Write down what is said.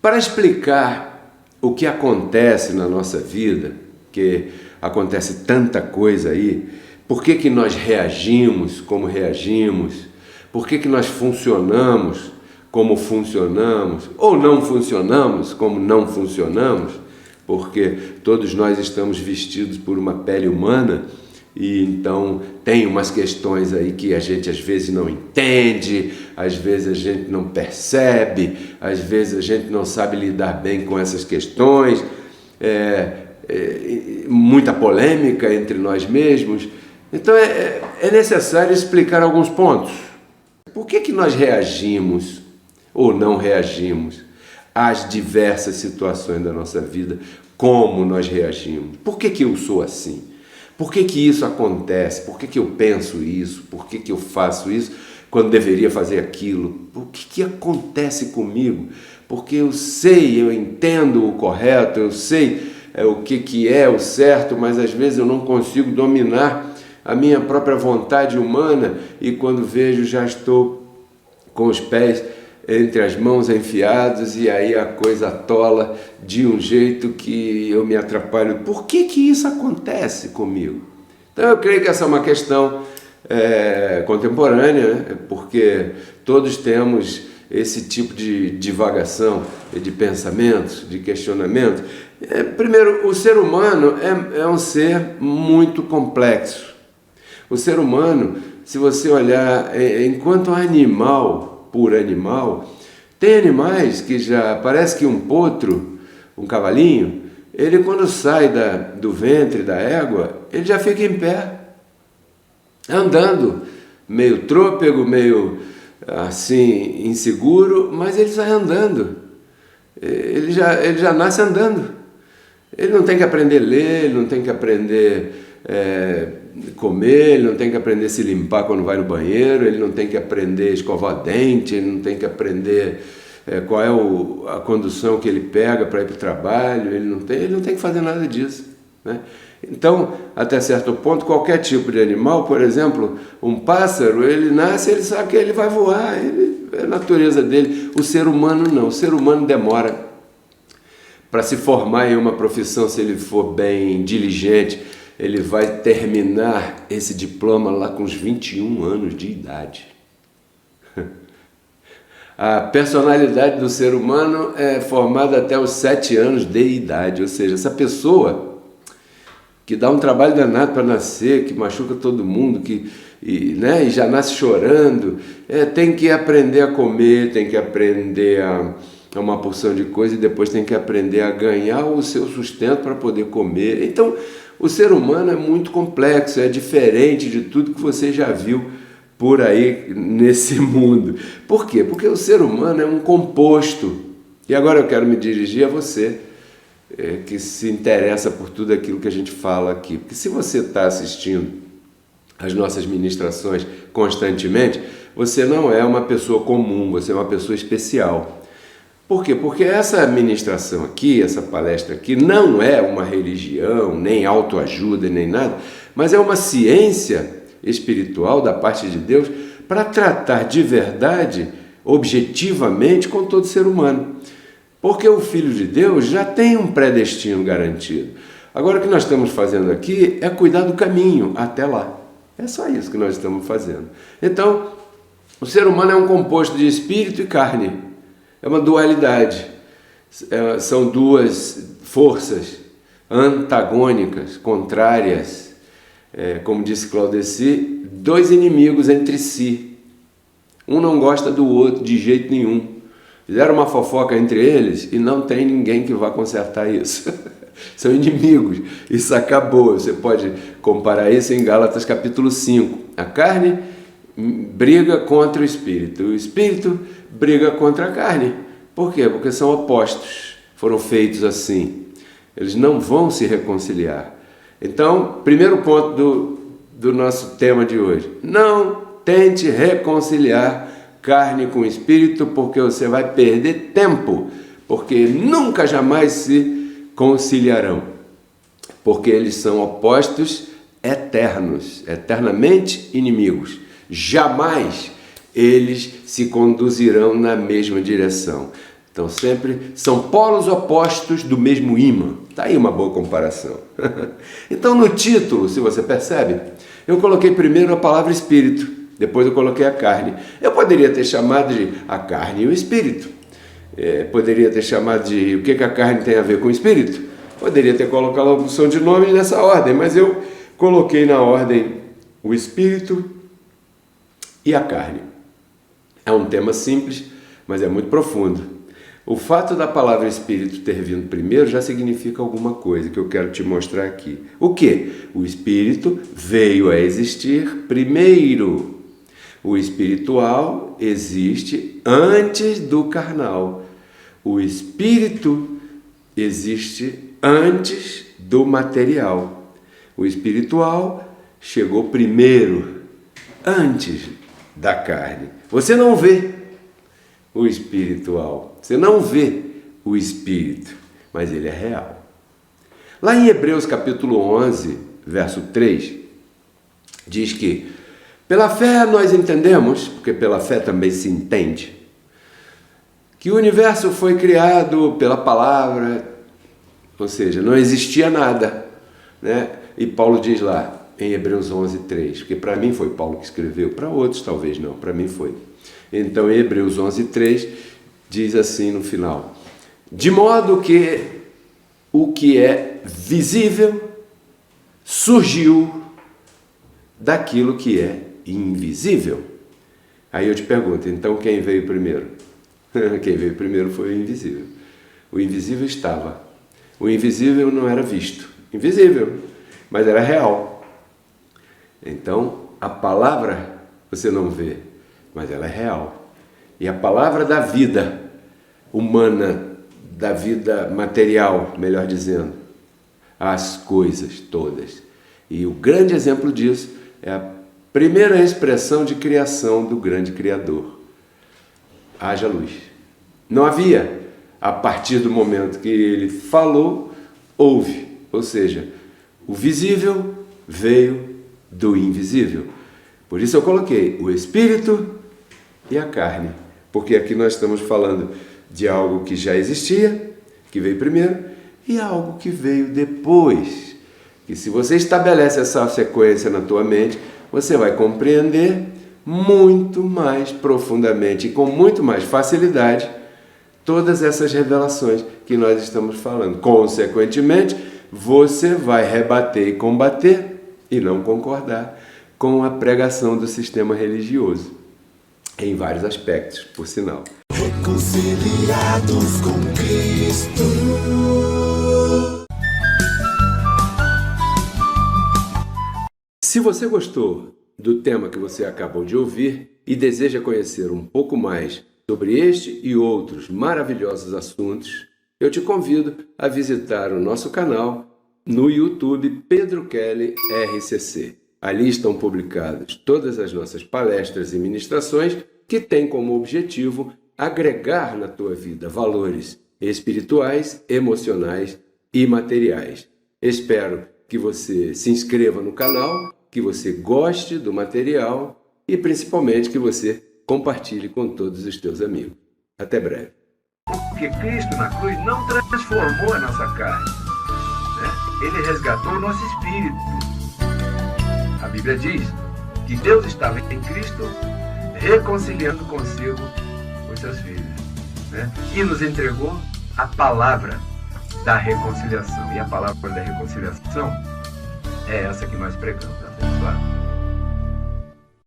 Para explicar o que acontece na nossa vida, que acontece tanta coisa aí, por que nós reagimos como reagimos, por que nós funcionamos como funcionamos, ou não funcionamos como não funcionamos, porque todos nós estamos vestidos por uma pele humana, e então tem umas questões aí que a gente às vezes não entende, às vezes a gente não percebe, às vezes a gente não sabe lidar bem com essas questões, muita polêmica entre nós mesmos. Então é necessário explicar alguns pontos. Por que nós reagimos ou não reagimos às diversas situações da nossa vida? Como nós reagimos? Por que eu sou assim? Por que isso acontece? Por que eu penso isso? Por que eu faço isso quando deveria fazer aquilo? O que acontece comigo? Porque eu sei, eu entendo o correto, eu sei o que é o certo, mas às vezes eu não consigo dominar a minha própria vontade humana e quando vejo já estou com os pés entre as mãos enfiados e aí a coisa atola de um jeito que eu me atrapalho. Por que isso acontece comigo? Então eu creio que essa é uma questão contemporânea, né? Porque todos temos esse tipo de divagação, de pensamentos, de questionamento. Primeiro, o ser humano é um ser muito complexo. O ser humano, se você olhar enquanto animal, por animal, tem animais que já parece que um potro, um cavalinho, ele quando sai do ventre da égua, ele já fica em pé, andando, meio trôpego, meio assim inseguro, mas ele sai andando, ele já nasce andando, ele não tem que aprender a ler, ele não tem que aprender comer, ele não tem que aprender a se limpar quando vai no banheiro, ele não tem que aprender a escovar dente, ele não tem que aprender qual é a condução que ele pega para ir para o trabalho, ele não tem que fazer nada disso, né? Então, até certo ponto, qualquer tipo de animal, por exemplo, um pássaro, ele nasce, ele sabe que ele vai voar, é a natureza dele. O ser humano não, o ser humano demora para se formar em uma profissão, se ele for bem diligente. Ele vai terminar esse diploma lá com uns 21 anos de idade. A personalidade do ser humano é formada até os 7 anos de idade, ou seja, essa pessoa que dá um trabalho danado para nascer, que machuca todo mundo, e já nasce chorando, tem que aprender a comer, tem que aprender a uma porção de coisa e depois tem que aprender a ganhar o seu sustento para poder comer. Então, o ser humano é muito complexo, é diferente de tudo que você já viu por aí nesse mundo. Por quê? Porque o ser humano é um composto. E agora eu quero me dirigir a você, que se interessa por tudo aquilo que a gente fala aqui. Porque se você está assistindo as nossas ministrações constantemente, você não é uma pessoa comum, você é uma pessoa especial. Por quê? Porque essa ministração aqui, essa palestra aqui, não é uma religião, nem autoajuda, nem nada, mas é uma ciência espiritual da parte de Deus para tratar de verdade, objetivamente, com todo ser humano. Porque o Filho de Deus já tem um predestino garantido. Agora o que nós estamos fazendo aqui é cuidar do caminho até lá. É só isso que nós estamos fazendo. Então, o ser humano é um composto de espírito e carne. É uma dualidade, são duas forças antagônicas, contrárias, como disse Claudeci, dois inimigos entre si. Um não gosta do outro de jeito nenhum. Fizeram uma fofoca entre eles e não tem ninguém que vá consertar isso. São inimigos, isso acabou. Você pode comparar isso em Gálatas capítulo 5. A carne briga contra o espírito briga contra a carne. Por quê? Porque são opostos, foram feitos assim. Eles não vão se reconciliar. Então, primeiro ponto do nosso tema de hoje: não tente reconciliar carne com espírito, porque você vai perder tempo, porque nunca jamais se conciliarão, porque eles são opostos eternos, eternamente inimigos. Jamais eles se conduzirão na mesma direção. Então sempre são polos opostos do mesmo ímã. Está aí uma boa comparação. Então no título, se você percebe, eu coloquei primeiro a palavra espírito, depois eu coloquei a carne. Eu poderia ter chamado de a carne e o espírito. Poderia ter chamado de o que a carne tem a ver com o espírito. Poderia ter colocado a opção de nome nessa ordem, mas eu coloquei na ordem o espírito e a carne. É um tema simples, mas é muito profundo. O fato da palavra espírito ter vindo primeiro já significa alguma coisa que eu quero te mostrar aqui. O quê? O espírito veio a existir primeiro. O espiritual existe antes do carnal. O espírito existe antes do material. O espiritual chegou primeiro, antes da carne. Você não vê o espiritual, você não vê o espírito, mas ele é real. Lá em Hebreus capítulo 11, verso 3, diz que pela fé nós entendemos, porque pela fé também se entende, que o universo foi criado pela palavra, ou seja, não existia nada, né? E Paulo diz lá em Hebreus 11, 3, porque para mim foi Paulo que escreveu, para outros talvez não, para mim foi. Então, em Hebreus 11, 3, diz assim no final: de modo que o que é visível surgiu daquilo que é invisível. Aí eu te pergunto, então quem veio primeiro? Quem veio primeiro foi o invisível. O invisível estava. O invisível não era visto. Invisível, mas era real. Então, a palavra você não vê, mas ela é real. E a palavra da vida humana, da vida material, melhor dizendo, as coisas todas. E o grande exemplo disso é a primeira expressão de criação do grande Criador. Haja luz. Não havia. A partir do momento que ele falou, houve. Ou seja, o visível veio do invisível. Por isso eu coloquei o espírito e a carne, porque aqui nós estamos falando de algo que já existia, que veio primeiro, e algo que veio depois. E se você estabelece essa sequência na tua mente, você vai compreender muito mais profundamente e com muito mais facilidade todas essas revelações que nós estamos falando. Consequentemente, você vai rebater e combater e não concordar com a pregação do sistema religioso, em vários aspectos, por sinal. Reconciliados com Cristo. Se você gostou do tema que você acabou de ouvir e deseja conhecer um pouco mais sobre este e outros maravilhosos assuntos, eu te convido a visitar o nosso canal no YouTube Pedro Kelly RCC. Ali estão publicadas todas as nossas palestras e ministrações que têm como objetivo agregar na tua vida valores espirituais, emocionais e materiais. Espero que você se inscreva no canal, que você goste do material e principalmente que você compartilhe com todos os teus amigos. Até breve. Porque Cristo na cruz não transformou a nossa carne, né? Ele resgatou o nosso espírito. A Bíblia diz que Deus estava em Cristo reconciliando consigo os seus filhos, né? E nos entregou a palavra da reconciliação. E a palavra da reconciliação é essa que nós pregamos, abençoado.